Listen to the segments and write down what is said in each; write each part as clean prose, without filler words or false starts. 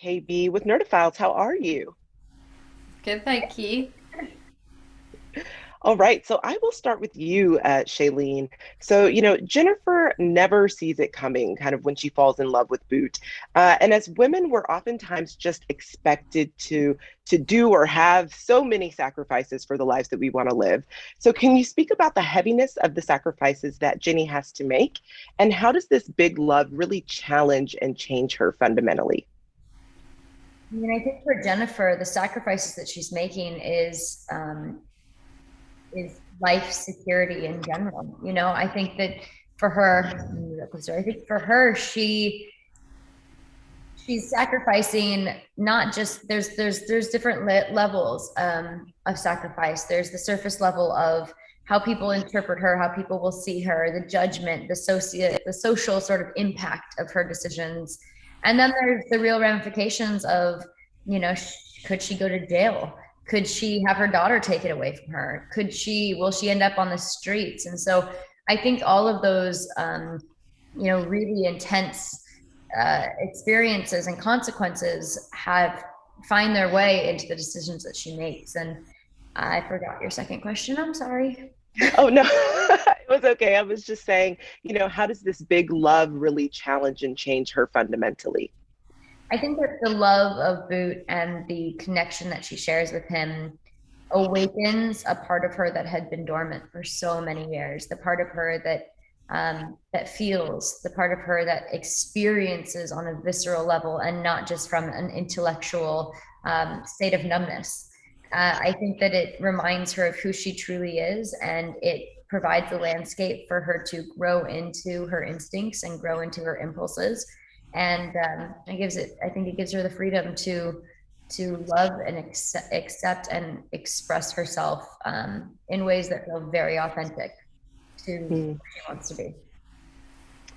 KB with Nerdophiles. How are you? Good, thank you. All right, so I will start with you, Shailene. So, Jennifer never sees it coming, kind of when she falls in love with Boot. And as women, we're oftentimes just expected to do or have so many sacrifices for the lives that we want to live. So, can you speak about the heaviness of the sacrifices that Jenny has to make, and how does this big love really challenge and change her fundamentally? I mean, I think for Jennifer, the sacrifices that she's making is life security in general. I think that for her, I think for her, she's sacrificing not just there's different levels of sacrifice. There's the surface level of how people interpret her, how people will see her, the judgment, the social sort of impact of her decisions, and then there's the real ramifications of could she go to jail? Could she have her daughter taken away from her? Will she end up on the streets? And so I think all of those really intense experiences and consequences have find their way into the decisions that she makes. And I forgot your second question. I'm sorry. Oh, no, it was okay. I was just saying, how does this big love really challenge and change her fundamentally? I think that the love of Boot and the connection that she shares with him awakens a part of her that had been dormant for so many years. The part of her that feels, the part of her that experiences on a visceral level, and not just from an intellectual state of numbness. I think that it reminds her of who she truly is, and it provides the landscape for her to grow into her instincts and grow into her impulses. And I think it gives her the freedom to love and accept and express herself in ways that feel very authentic to who Mm. she wants to be.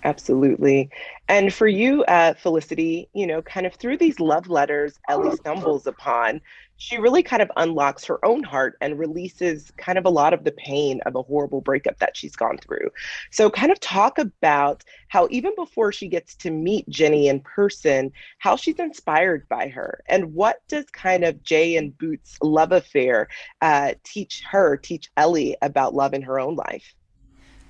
Absolutely. And for you, Felicity, kind of through these love letters Ellie stumbles upon, she really kind of unlocks her own heart and releases kind of a lot of the pain of a horrible breakup that she's gone through. So, kind of talk about how, even before she gets to meet Jenny in person, how she's inspired by her. And what does kind of Jay and Boots' love affair teach Ellie about love in her own life?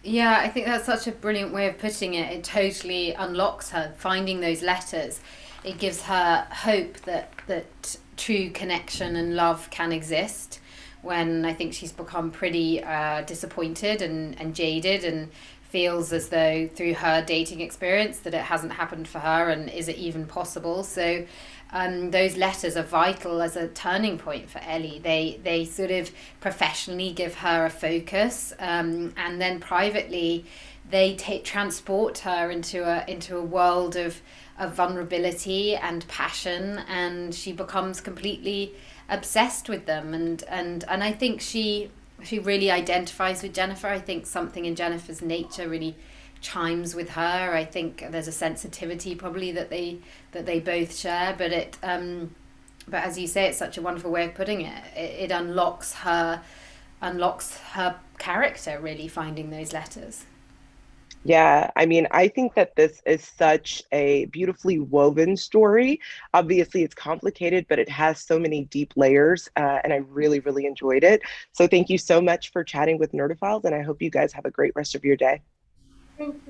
Yeah, I think that's such a brilliant way of putting it. It totally unlocks her, finding those letters. It gives her hope that true connection and love can exist when I think she's become pretty disappointed and jaded and feels as though through her dating experience that it hasn't happened for her, and is it even possible? So those letters are vital as a turning point for Ellie. They sort of professionally give her a focus, and then privately they transport her into a world of vulnerability and passion, and she becomes completely obsessed with them. And I think she really identifies with Jennifer. I think something in Jennifer's nature really chimes with her. I think there's a sensitivity probably that they both share, but as you say, it's such a wonderful way of putting it. It unlocks her character, really finding those letters. Yeah, I mean, I think that this is such a beautifully woven story. Obviously, it's complicated, but it has so many deep layers, and I really, really enjoyed it. So, thank you so much for chatting with Nerdophiles, and I hope you guys have a great rest of your day. Thank